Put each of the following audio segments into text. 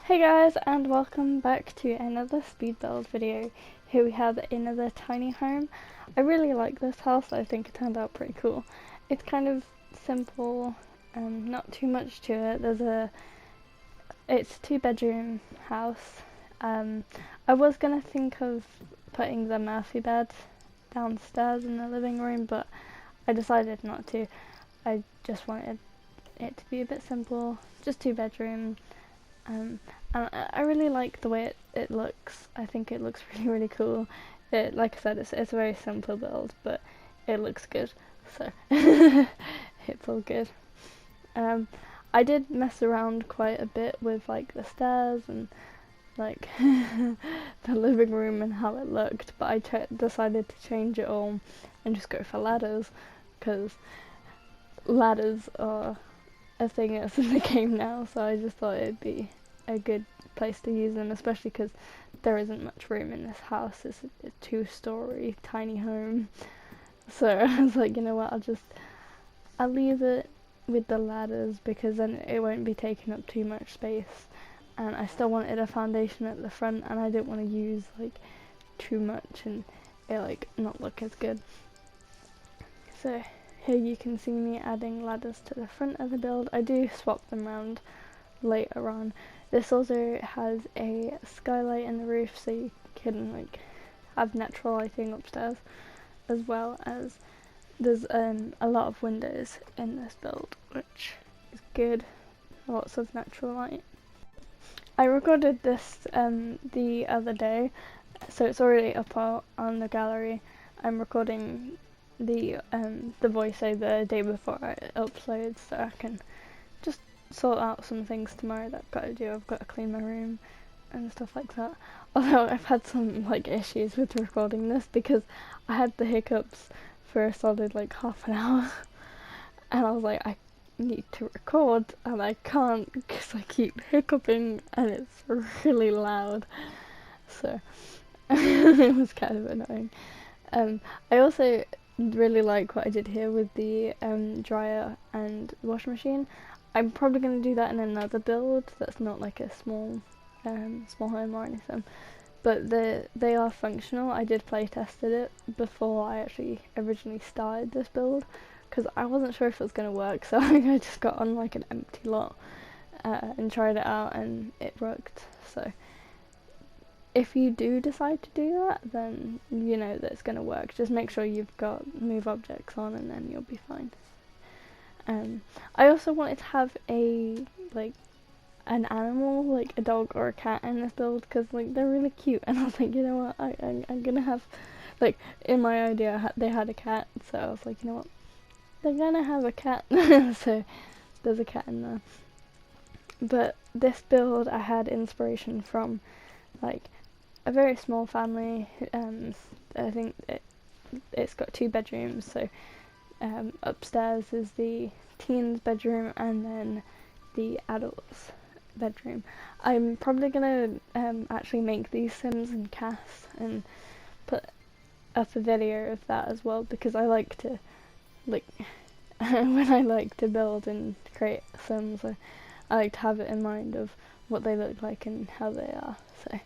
Hey guys, and welcome back to another speed build video. Here we have another tiny home. I really like this house. I think it turned out pretty cool. It's kind of simple and not too much to it. It's a 2-bedroom house. I was gonna think of putting the Murphy bed downstairs in the living room, but I decided not to. I just wanted it to be a bit simple, just 2 bedroom. And I really like the way it looks. I think it looks really cool. Like I said, it's a very simple build, but it looks good, so it's all good. I did mess around quite a bit with like the stairs and like the living room and how it looked, but I decided to change it all and just go for ladders, because ladders are a thing that's in the game now, so I just thought it'd be a good place to use them, especially because there isn't much room in this house. It's a 2-story tiny home, so I was like, you know what, I'll leave it with the ladders, because then it won't be taking up too much space, and I still wanted a foundation at the front, and I didn't want to use like too much and it like not look as good. So here you can see me adding ladders to the front of the build. I do swap them around later on. This also has a skylight in the roof, so you can like have natural lighting upstairs, as well as there's a lot of windows in this build, which is good. Lots of natural light. I recorded this the other day, so it's already up on the gallery. I'm recording the voiceover the day before it uploads, so I can just sort out some things tomorrow that I've got to do. I've got to clean my room and stuff like that. Although I've had some like issues with recording this, because I had the hiccups for a solid like half an hour and I was like, I need to record and I can't because I keep hiccuping and it's really loud, so it was kind of annoying. I also really like what I did here with the dryer and washing machine. I'm probably going to do that in another build that's not like a small home or anything, but they are functional. I did play tested it before I actually originally started this build, because I wasn't sure if it was going to work, so I just got on like an empty lot and tried it out, and it worked. So if you do decide to do that, then you know that it's going to work. Just make sure you've got move objects on, and then you'll be fine. I also wanted to have an animal, like a dog or a cat in this build, because like they're really cute, and I was like, you know what, I'm gonna have, like, in my idea they had a cat, so I was like, you know what, they're gonna have a cat. So there's a cat in there. But this build I had inspiration from like a very small family. I think it's got 2 bedrooms, so upstairs is the teens bedroom and then the adults bedroom. I'm probably gonna actually make these Sims and Cass and put up a video of that as well, because I like to like when I like to build and create Sims, I like to have it in mind of what they look like and how they are, so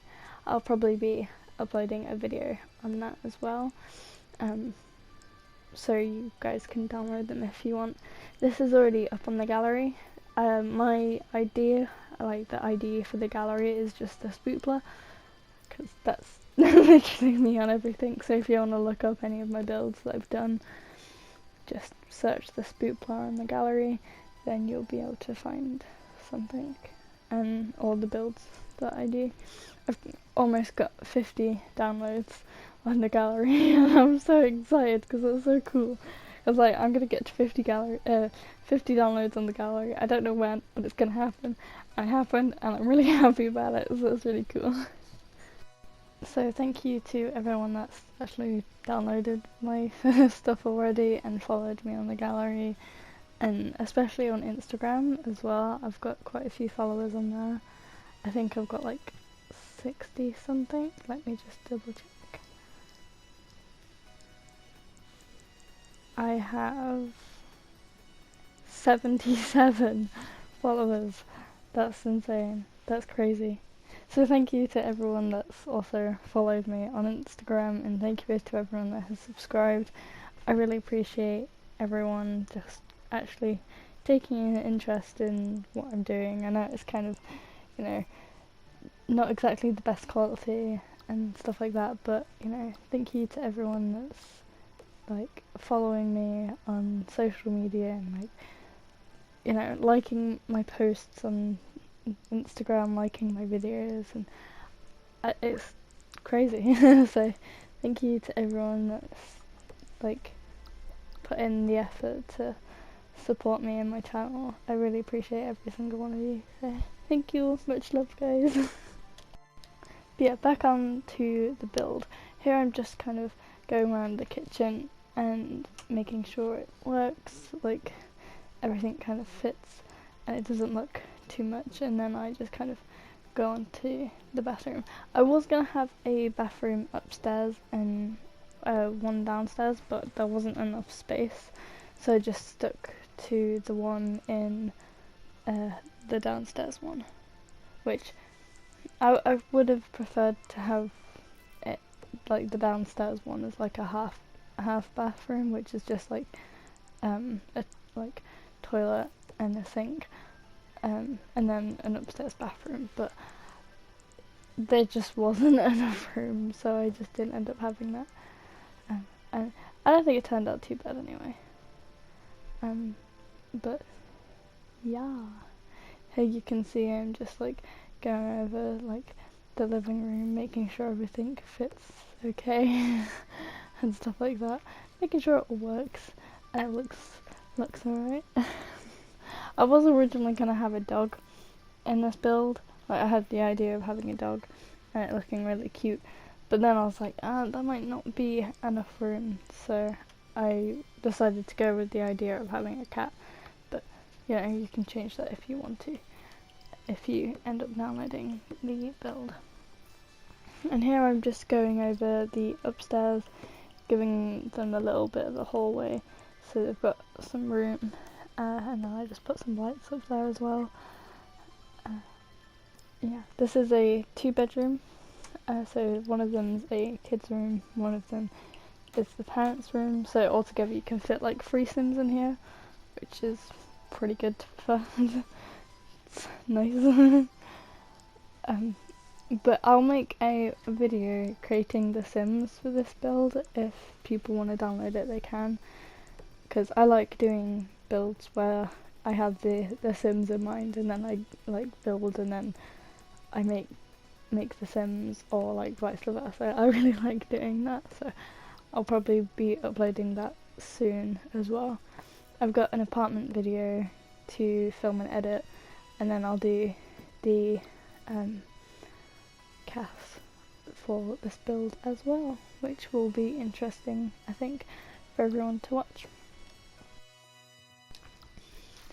I'll probably be uploading a video on that as well, so you guys can download them if you want. This is already up on the gallery. My idea, like the ID for the gallery, is just TheSpoopler, because that's literally me on everything. So if you want to look up any of my builds that I've done, just search TheSpoopler on the gallery, then you'll be able to find something, and all the builds that I do. I've almost got 50 downloads on the gallery, and I'm so excited because it's so cool. I was like, I'm gonna get to 50 downloads on the gallery. I don't know when, but it's gonna happen. And it happened, and I'm really happy about it, so it's really cool. So thank you to everyone that's actually downloaded my stuff already and followed me on the gallery, and especially on Instagram as well. I've got quite a few followers on there. I think I've got like 60 something. Let me just double check. I have 77 followers. That's insane. That's crazy. So thank you to everyone that's also followed me on Instagram, and thank you to everyone that has subscribed. I really appreciate everyone just actually taking an interest in what I'm doing. I know it's kind of, you know, not exactly the best quality and stuff like that, but, you know, thank you to everyone that's, like, following me on social media and, like, you know, liking my posts on Instagram, liking my videos, and it's crazy. So thank you to everyone that's, like, put in the effort to support me and my channel. I really appreciate every single one of you, so thank you, much love guys. But yeah, back on to the build. Here I'm just kind of going around the kitchen and making sure it works, like everything kind of fits and it doesn't look too much, and then I just kind of go on to the bathroom. I was gonna have a bathroom upstairs and one downstairs, but there wasn't enough space, so I just stuck to the one in the downstairs one, which I would have preferred to have it, like the downstairs one is like a half bathroom, which is just like a like toilet and a sink, and then an upstairs bathroom, but there just wasn't enough room, so I just didn't end up having that. And I don't think it turned out too bad anyway. But yeah, here you can see I'm just like going over like the living room, making sure everything fits okay and stuff like that, making sure it all works and it looks alright. I was originally gonna have a dog in this build. Like, I had the idea of having a dog and it looking really cute, but then I was like, that might not be enough room, so I decided to go with the idea of having a cat. But you know, you can change that if you want to, if you end up downloading the build. And here I'm just going over the upstairs, giving them a little bit of a hallway so they've got some room, and then I just put some lights up there as well. Yeah, this is a 2-bedroom, so one of them's a kid's room, one of them is the parents' room, so altogether you can fit like 3 Sims in here, which is pretty good for it's nice. But I'll make a video creating the Sims for this build. If people want to download it, they can, because I like doing builds where I have the Sims in mind, and then I like build and then I make the Sims, or like vice versa. I really like doing that, so I'll probably be uploading that soon as well. I've got an apartment video to film and edit, and then I'll do the cast for this build as well, which will be interesting, I think, for everyone to watch.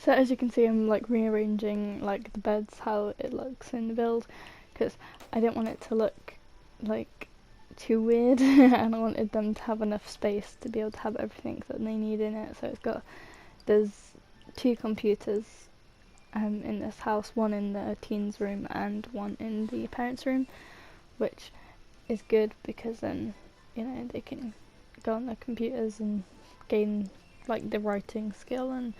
So as you can see, I'm like rearranging like the beds how it looks in the build, because I didn't want it to look like too weird and I wanted them to have enough space to be able to have everything that they need in it. So there's 2 computers in this house, one in the teens room and one in the parents room, which is good because then, you know, they can go on their computers and gain like the writing skill and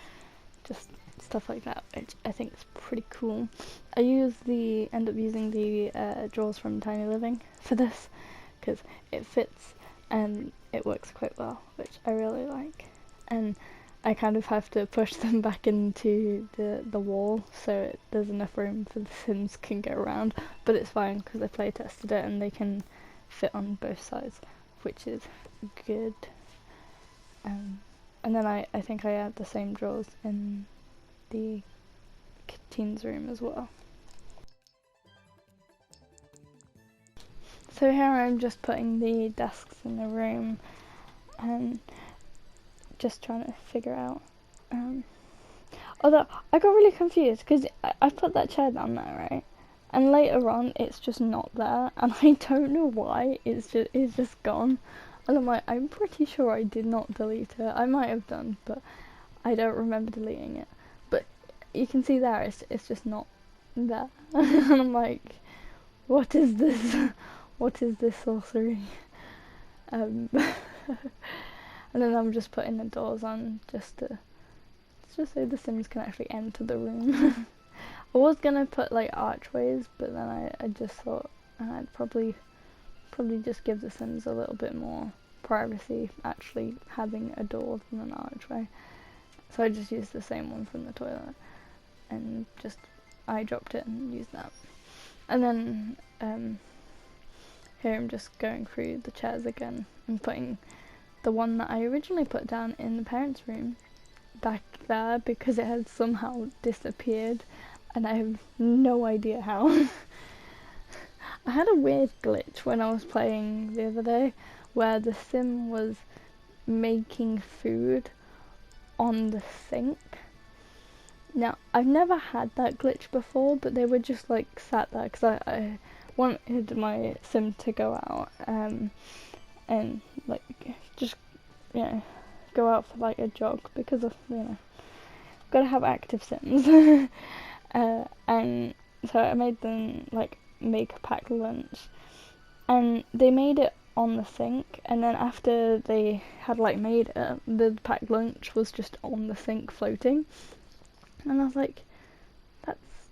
just stuff like that, which I think is pretty cool. I end up using the drawers from Tiny Living for this because it fits and it works quite well, which I really like. And I kind of have to push them back into the wall so there's enough room for the Sims can go around, but it's fine because I play tested it and they can fit on both sides, which is good. And then I think I had the same drawers in the teens room as well. So here I'm just putting the desks in the room and just trying to figure out. Although I got really confused because I put that chair down there, right? And later on it's just not there, and I don't know why. It's just gone. And I'm like, I'm pretty sure I did not delete it. I might have done, but I don't remember deleting it. But you can see there, it's just not that. And I'm like, what is this? What is this sorcery? And then I'm just putting the doors on just so the Sims can actually enter the room. I was gonna put like archways, but then I just thought I'd probably just give the Sims a little bit more privacy actually having a door than an archway. So I just used the same one from the toilet and just I dropped it and used that. And then here I'm just going through the chairs again and putting the one that I originally put down in the parents' room back there because it had somehow disappeared and I have no idea how. I had a weird glitch when I was playing the other day where the Sim was making food on the sink. Now, I've never had that glitch before, but they were just like sat there because I wanted my Sim to go out and like just, you know, go out for like a jog because of, you know, gotta have active Sims. And so I made them like make a packed lunch and they made it on the sink, and then after they had like made it, the packed lunch was just on the sink floating, and I was like,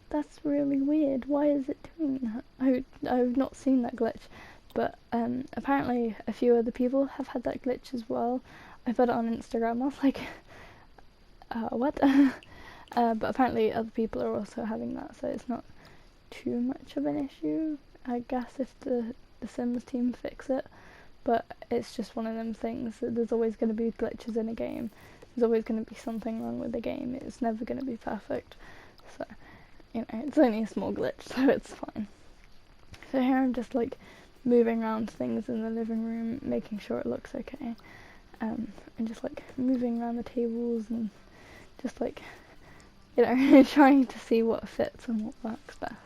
that's really weird, why is it doing that? I've not seen that glitch, but apparently a few other people have had that glitch as well. I put it on Instagram, I was like, what? But apparently other people are also having that, so it's not too much of an issue, I guess, if the Sims team fix it. But it's just one of them things that there's always going to be glitches in a game. There's always going to be something wrong with the game. It's never going to be perfect. So, you know, it's only a small glitch, so it's fine. So here I'm just like moving around things in the living room, making sure it looks okay. And just like moving around the tables and just like, you know, trying to see what fits and what works best.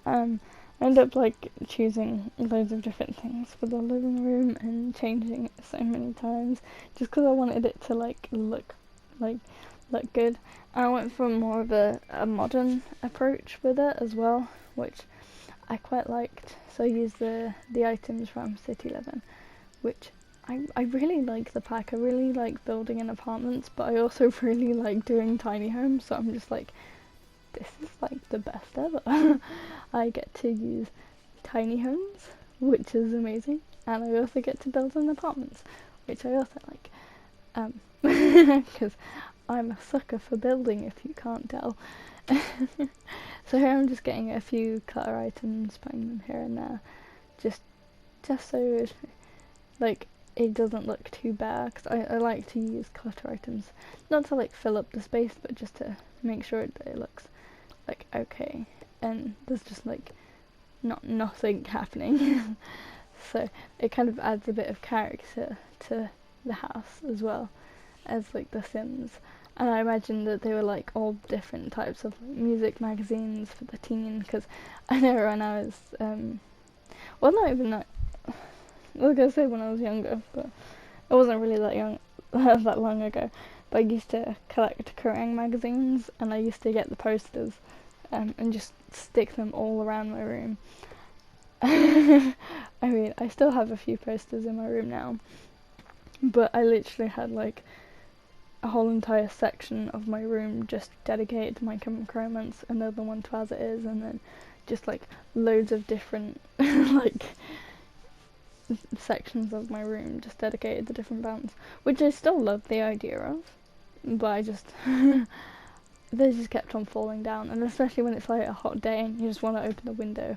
I end up like choosing loads of different things for the living room and changing it so many times just because I wanted it to like look good. I went for more of a modern approach with it as well, which I quite liked. So I used the items from City Living, which I really like the pack. I really like building in apartments, but I also really like doing tiny homes, so I'm just like, this is like the best ever. I get to use tiny homes, which is amazing, and I also get to build in apartments, which I also like, because I'm a sucker for building, if you can't tell. So here I'm just getting a few clutter items, putting them here and there, just so like it doesn't look too bare, because I like to use clutter items, not to like fill up the space, but just to make sure it looks like okay, and there's just like nothing happening. So it kind of adds a bit of character to the house as well as like the Sims. And I imagine that they were like all different types of like, music magazines for the teen, because I know when I was well, not even that, I was gonna say when I was younger, but I wasn't really that young that long ago, but I used to collect Kerrang magazines, and I used to get the posters and just stick them all around my room. I mean, I still have a few posters in my room now, but I literally had like a whole entire section of my room just dedicated to My Chemical Romance, another one to As It Is, and then just like loads of different like sections of my room just dedicated to different bands, which I still love the idea of, but I just they just kept on falling down, and especially when it's like a hot day and you just want to open the window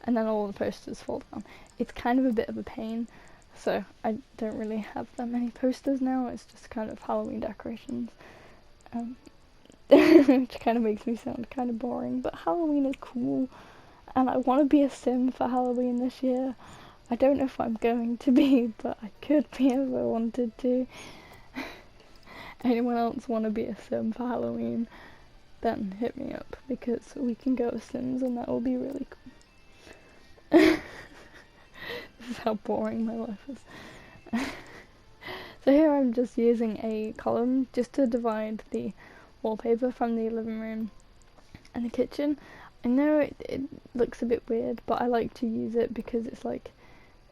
and then all the posters fall down. It's kind of a bit of a pain, so I don't really have that many posters now. It's just kind of Halloween decorations, which kind of makes me sound kind of boring, but Halloween is cool, and I want to be a Sim for Halloween this year. I don't know if I'm going to be, but I could be if I wanted to. Anyone else want to be a Sim for Halloween? Then hit me up, because we can go as Sims and that will be really cool. This is how boring my life is. So here I'm just using a column just to divide the wallpaper from the living room and the kitchen. I know it looks a bit weird, but I like to use it because it's like,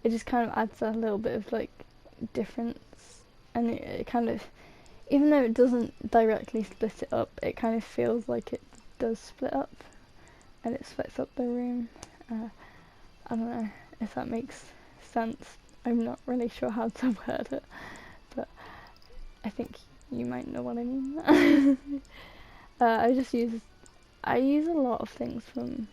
it just kind of adds a little bit of like difference, and it kind of, even though it doesn't directly split it up, it kind of feels like it does split up, and it splits up the room. I don't know if that makes sense. I'm not really sure how to word it, but I think you might know what I mean. I use a lot of things from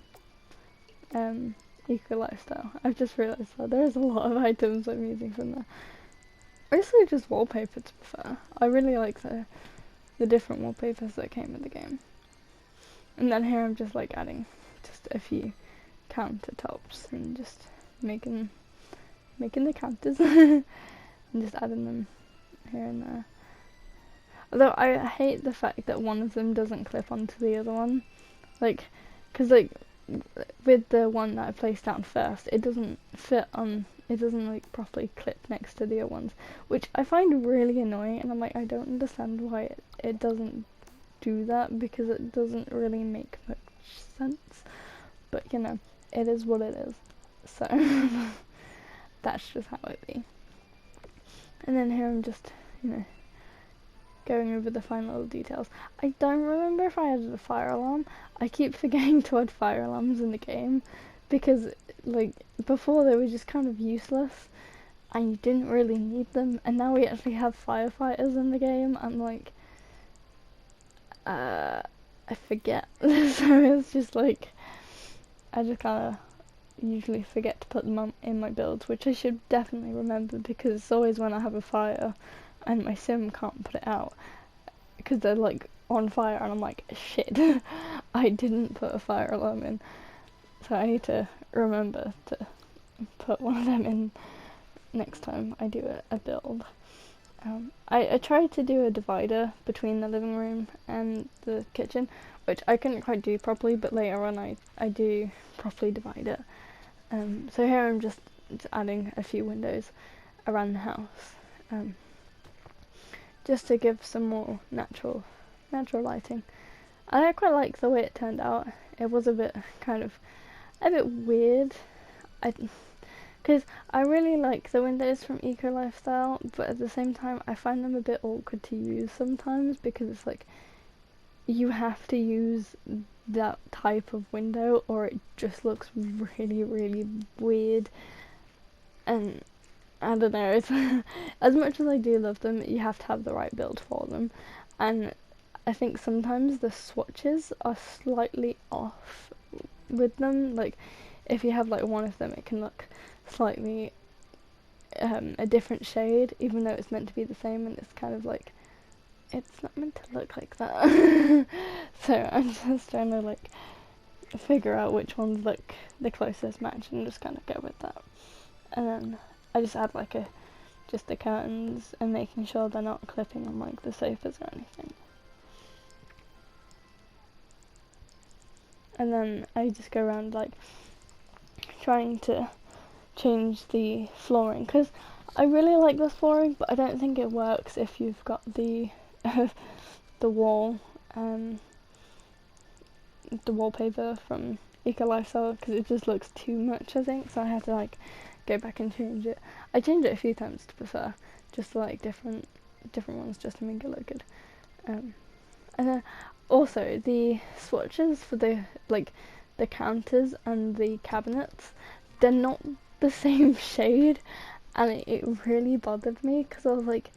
Eco Lifestyle. I've just realised that there's a lot of items I'm using from there. Mostly just wallpaper, to be fair. I really like the different wallpapers that came with the game. And then here I'm just like adding just a few countertops and just making the counters and just adding them here and there. Although I hate the fact that one of them doesn't clip onto the other one, like, because like with the one that I placed down first, it doesn't fit on, it doesn't like properly clip next to the other ones, which I find really annoying, and I'm like, I don't understand why it doesn't do that, because it doesn't really make much sense, but you know, it is what it is, so that's just how it be. And then here I'm just, you know, going over the fine little details. I don't remember if I added a fire alarm. I keep forgetting to add fire alarms in the game, because like before they were just kind of useless and you didn't really need them, and now we actually have firefighters in the game. I'm like, I forget. So it's just like, I just kind of usually forget to put them on in my builds, which I should definitely remember, because it's always when I have a fire and my sim can't put it out because they're like on fire, and I'm like, shit, I didn't put a fire alarm in, so I need to remember to put one of them in next time I do a build. I tried to do a divider between the living room and the kitchen, which I couldn't quite do properly, but later on I do properly divide it. So here I'm just adding a few windows around the house, just to give some more natural lighting. I quite like the way it turned out. It was a bit weird, because I really like the windows from Eco Lifestyle, but at the same time I find them a bit awkward to use sometimes, because it's like you have to use that type of window or it just looks really, really weird. And I don't know, it's as much as I do love them, you have to have the right build for them, and I think sometimes the swatches are slightly off with them. Like if you have like one of them, it can look slightly a different shade, even though it's meant to be the same, and it's kind of like, it's not meant to look like that. So I'm just trying to like figure out which ones look the closest match and just kind of go with that. And then I just add like just the curtains and making sure they're not clipping on like the sofas or anything. And then I just go around like trying to change the flooring, because I really like this flooring, but I don't think it works if you've got the the wallpaper from Eco Lifestyle, because it just looks too much, I think. So I had to like go back and change it. I changed it a few times to prefer just like different ones, just to make it look good. And then also the swatches for the counters and the cabinets, they're not the same shade, and it really bothered me, because I was like,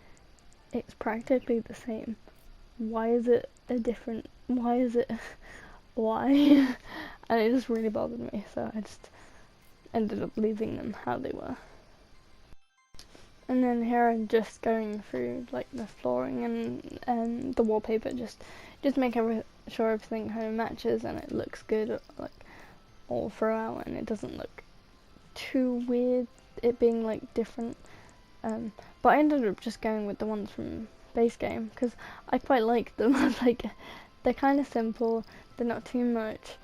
it's practically the same. Why is it a different? Why is it? Why? And it just really bothered me, so I just ended up leaving them how they were. And then here I'm just going through like the flooring and the wallpaper, just making sure everything kind of matches and it looks good like all throughout, and it doesn't look too weird, it being like different. But I ended up just going with the ones from base game, because I quite like them. Like, they're kind of simple, they're not too much,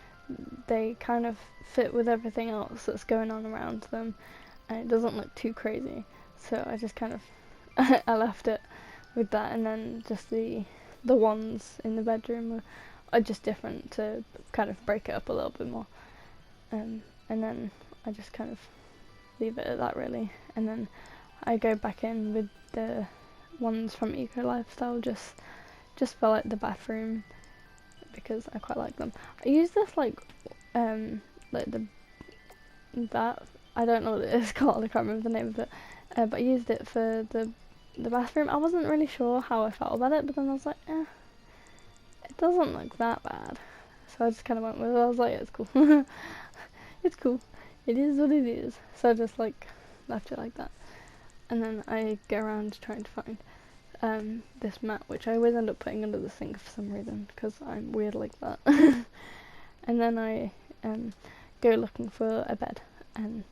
they kind of fit with everything else that's going on around them, and it doesn't look too crazy. So I just kind of I left it with that, and then just the ones in the bedroom are just different to kind of break it up a little bit more. And then I just kind of leave it at that really, and then I go back in with the ones from Eco Lifestyle just for like the bathroom, because I quite like them. I use this like that I don't know what it is called, I can't remember the name of it, but I used it for the bathroom. I wasn't really sure how I felt about it, but then I was like, it doesn't look that bad, so I just kind of went with it. I was like, it's cool. It's cool, it is what it is. So I just like left it like that, and then I go around trying to find this mat, which I always end up putting under the sink for some reason, because I'm weird like that. And then I go looking for a bed, and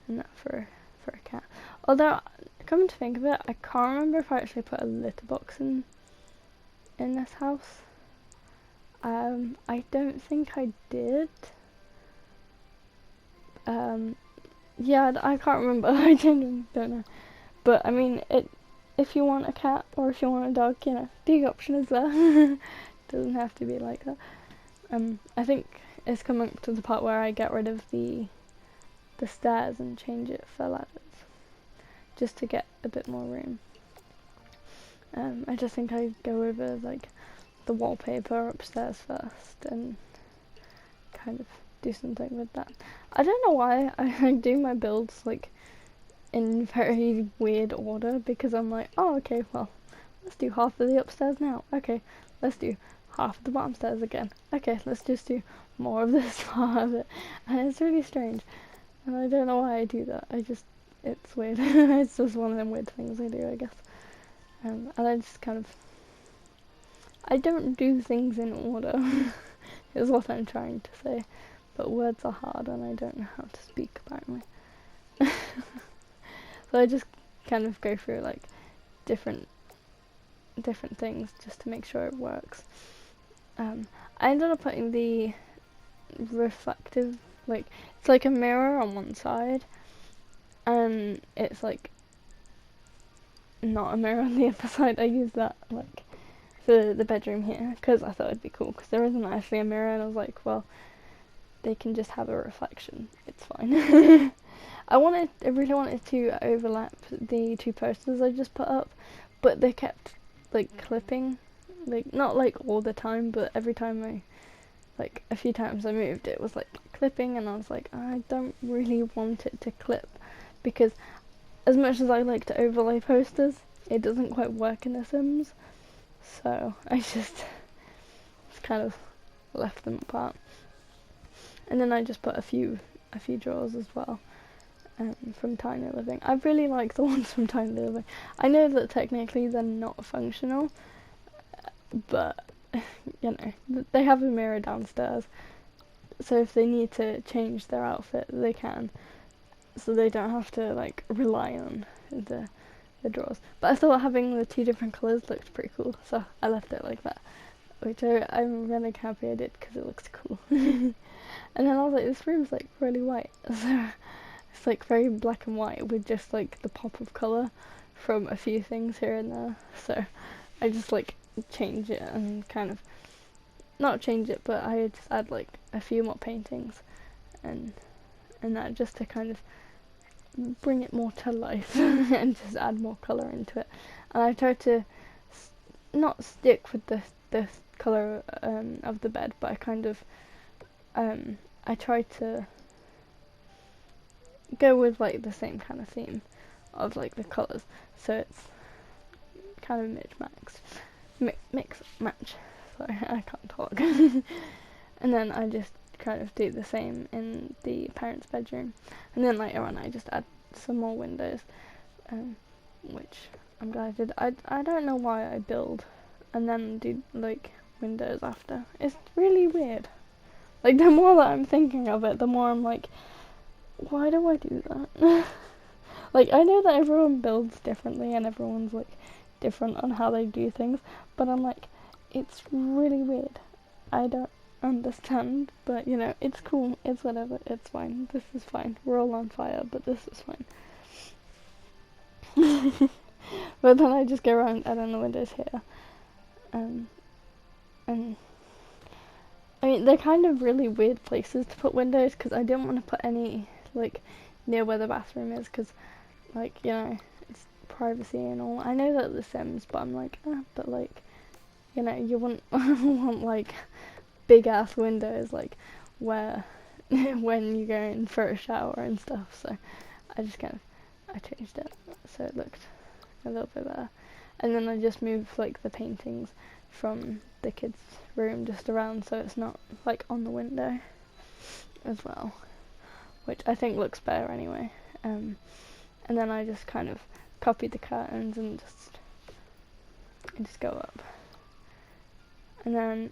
that for a cat. Although, come to think of it, I can't remember if I actually put a litter box in this house. I don't think I did. Yeah, I can't remember. I don't know. But I mean, if you want a cat or if you want a dog, you know, the option is there. Doesn't have to be like that. I think it's coming to the part where I get rid of the stairs and change it for ladders, just to get a bit more room. I just think I go over like the wallpaper upstairs first and kind of do something with that. I don't know why I do my builds like in very weird order, because I'm like, oh okay, well, let's do half of the upstairs now. Okay, let's do half of the bottom stairs again. Okay, let's just do more of this part of it. And it's really strange, and I don't know why I do that. It's weird. It's just one of them weird things I do, I guess. And I just kind of, I don't do things in order, is what I'm trying to say. But words are hard and I don't know how to speak, apparently. So I just kind of go through like different things just to make sure it works. I ended up putting the reflective, like, it's like a mirror on one side, and it's like not a mirror on the other side. I use that like for the bedroom here because I thought it'd be cool, because there isn't actually a mirror, and I was like, well, they can just have a reflection, it's fine. I really wanted to overlap the two posters I just put up, but they kept like clipping, like not like all the time, but every time like a few times I moved, it was like clipping, and I was like, I don't really want it to clip, because as much as I like to overlay posters, it doesn't quite work in The Sims, so I just kind of left them apart. And then I just put a few drawers as well, from Tiny Living. I really like the ones from Tiny Living. I know that technically they're not functional, but you know, they have a mirror downstairs, so if they need to change their outfit, they can, so they don't have to like rely on the drawers. But I thought having the two different colours looked pretty cool, so I left it like that, which I'm really happy I did, because it looks cool. And then I was like, this room's like really white, so it's like very black and white with just like the pop of colour from a few things here and there, so I just like change it and kind of, not change it, but I just add like a few more paintings and that, just to kind of bring it more to life and just add more colour into it. And I tried to not stick with the colour of the bed, but I kind of I tried to go with like the same kind of theme of like the colours, so it's kind of mix match. Sorry, I can't talk. And then I just kind of do the same in the parents' bedroom, and then later on I just add some more windows, which I'm glad I did. I don't know why I build and then do like windows after. It's really weird. Like, the more that I'm thinking of it, the more I'm like, why do I do that? Like, I know that everyone builds differently and everyone's like different on how they do things, but I'm like, it's really weird. I don't understand, but you know, it's cool, it's whatever, it's fine, this is fine. We're all on fire, but this is fine. But then I just go around adding the windows here, and I mean, they're kind of really weird places to put windows because I didn't want to put any like near where the bathroom is because, like, you know, it's privacy and all. I know that The Sims, but I'm like, but like, you know, you wouldn't want like big ass windows like where when you go in for a shower and stuff. So I just I changed it so it looked a little bit better, and then I just moved like the paintings from the kids' room just around so it's not like on the window as well, which I think looks better anyway. And then I just kind of copied the curtains and just go up. And then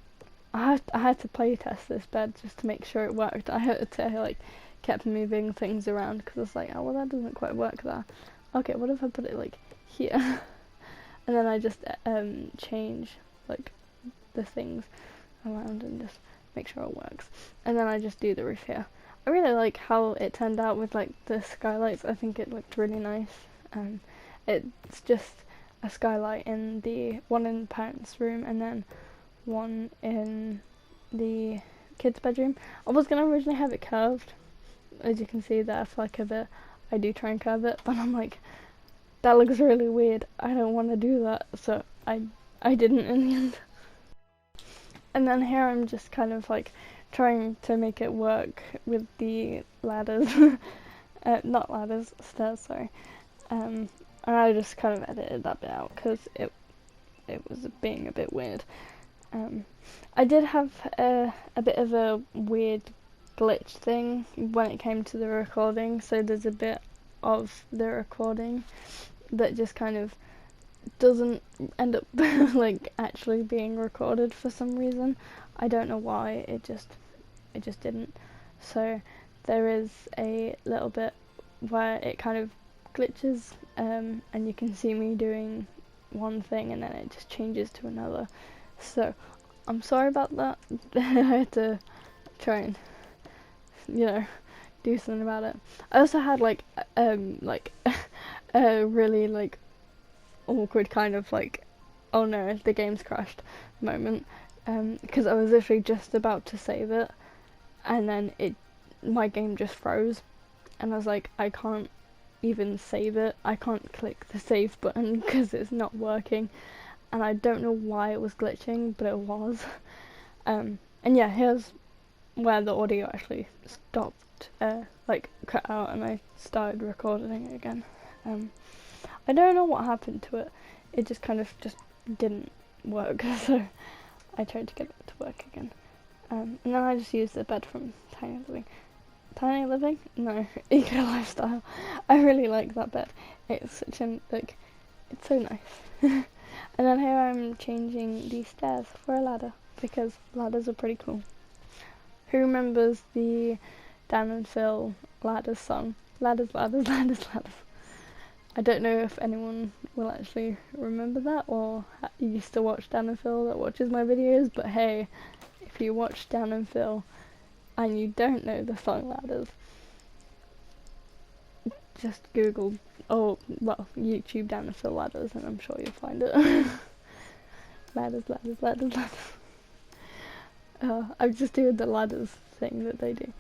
I had to play test this bed just to make sure it worked. I had to like kept moving things around because I was like, oh well, that doesn't quite work there. Okay, what if I put it like here? And then I just change like the things around and just make sure it works. And then I just do the roof here. I really like how it turned out with like the skylights. I think it looked really nice. It's just a skylight in the one in the parents' room and then one in the kids' bedroom. I was gonna originally have it curved, as you can see there for like a bit. I do try and curve it, but I'm like, that looks really weird. I don't want to do that, so I didn't in the end. And then here I'm just kind of like trying to make it work with the ladders, not ladders, stairs, sorry. And I just kind of edited that bit out because it was being a bit weird. I did have a bit of a weird glitch thing when it came to the recording, so there's a bit of the recording that just kind of doesn't end up like actually being recorded for some reason. I don't know why, it just didn't. So there is a little bit where it kind of glitches, and you can see me doing one thing and then it just changes to another. So I'm sorry about that. I had to try and, you know, do something about it. I also had like a really like awkward kind of like, oh no, the game's crashed moment, because I was literally just about to save it and then my game just froze and I was like, I can't even save it. I can't click the save button because it's not working, and I don't know why it was glitching, but it was. And yeah, here's where the audio actually stopped, like cut out, and I started recording it again. I don't know what happened to it. It just kind of just didn't work, so I tried to get it to work again. And then I just used the bed from Tiny Living. Tiny Living? No, Eco Lifestyle. I really like that bed. It's such an, like, it's so nice. And then here I'm changing the stairs for a ladder, because ladders are pretty cool. Who remembers the Dan and Phil ladders song? Ladders, ladders, ladders, ladders. I don't know if anyone will actually remember that or used to watch Dan and Phil that watches my videos, but hey, if you watch Dan and Phil and you don't know the song Ladders, just Google, YouTube Dan and Phil Ladders and I'm sure you'll find it. Ladders, ladders, ladders, ladders. I'm just doing the ladders thing that they do.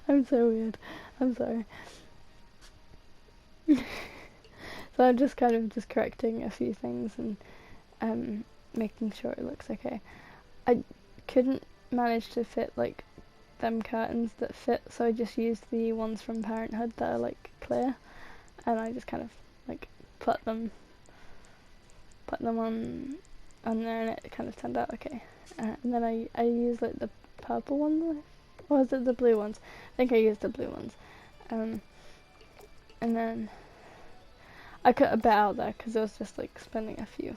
I'm so weird. I'm sorry. So I'm just kind of just correcting a few things and making sure it looks okay. I couldn't manage to fit like them curtains that fit, so I just used the ones from Parenthood that are like clear, and I just kind of like put them on there, and it kind of turned out okay. And then I used like the purple ones, or was it the blue ones? I think I used the blue ones. And then I cut a bit out there because I was just like spending a few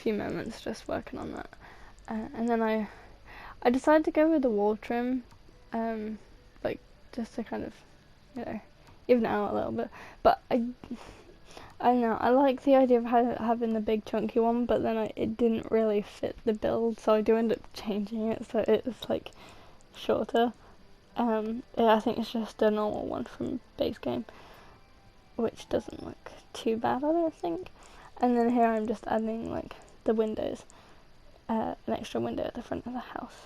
moments just working on that. And then I decided to go with the wall trim, like just to kind of, you know, even it out a little bit. But I don't know, I like the idea of having the big chunky one, but then it didn't really fit the build, so I do end up changing it so it's like shorter. Yeah, I think it's just a normal one from base game, which doesn't look too bad, I don't think. And then here I'm just adding like the windows, an extra window at the front of the house.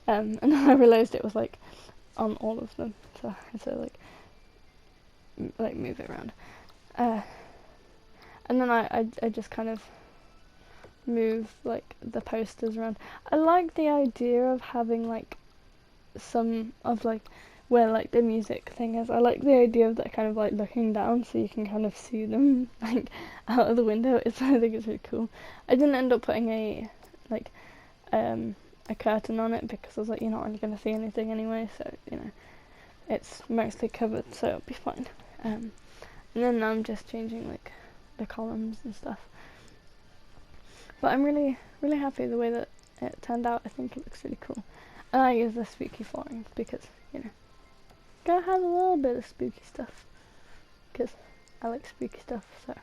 And then I realised it was like on all of them, so I had to like move it around. And then I just kind of move like the posters around. I like the idea of having like some of like where like the music thing is. I like the idea of that kind of like looking down so you can kind of see them like out of the window. I think it's really cool. I didn't end up putting a curtain on it because I was like, you're not really going to see anything anyway, so you know it's mostly covered, so it'll be fine. And then I'm just changing like the columns and stuff. But I'm really happy the way that it turned out. I think it looks really cool. And I use the spooky flooring because, you know, gotta have a little bit of spooky stuff. Because I like spooky stuff, so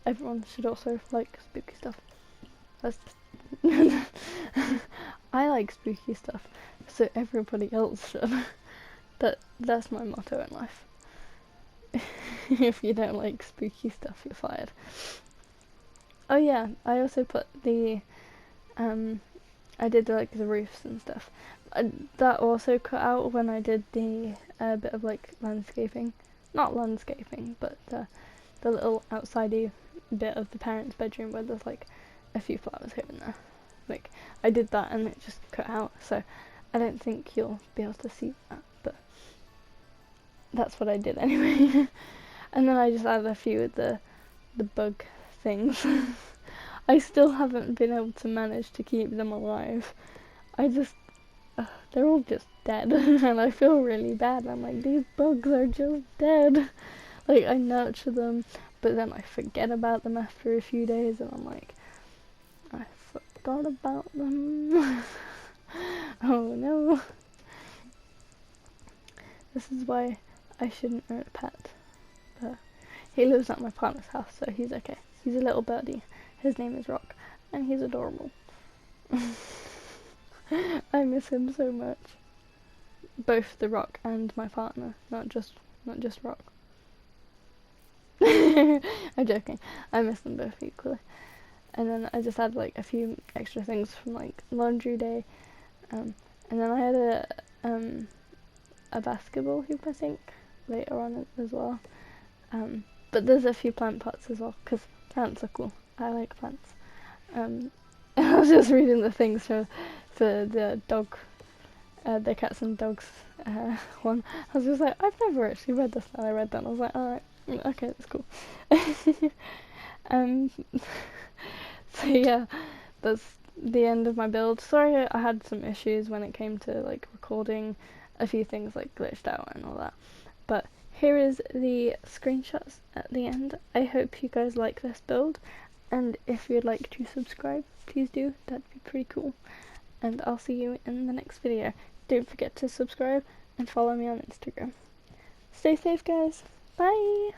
everyone should also like spooky stuff. That's just I like spooky stuff, so everybody else should. That's my motto in life. If you don't like spooky stuff, you're fired. Oh yeah, I also put the, I did like the roofs and stuff. That also cut out when I did the bit of like landscaping. Not landscaping, but the little outsidey bit of the parents' bedroom where there's like a few flowers here and there. Like, I did that and it just cut out, so I don't think you'll be able to see that, but that's what I did anyway. And then I just added a few of the bug things. I still haven't been able to manage to keep them alive. They're all just dead, and I feel really bad. I'm like, these bugs are just dead. Like, I nurture them, but then I forget about them after a few days, and I'm like, I forgot about them. Oh no. This is why I shouldn't own a pet. But he lives at my partner's house, so he's okay. He's a little birdie. His name is Rock, and he's adorable. I miss him so much. Both the Rock and my partner, not just Rock. I'm joking. I miss them both equally. And then I just had like a few extra things from like laundry day, and then I had a basketball hoop, I think, later on as well. But there's a few plant pots as well, because plants are cool. I like plants. I was just reading the things for the dog, the cats and dogs one. I was just like, I've never actually read this, and I read that and I was like, alright, okay, that's cool. So yeah, that's the end of my build. Sorry I had some issues when it came to like recording. A few things like glitched out and all that. But here is the screenshots at the end. I hope you guys like this build, and if you'd like to subscribe, please do. That'd be pretty cool. And I'll see you in the next video. Don't forget to subscribe and follow me on Instagram. Stay safe, guys. Bye!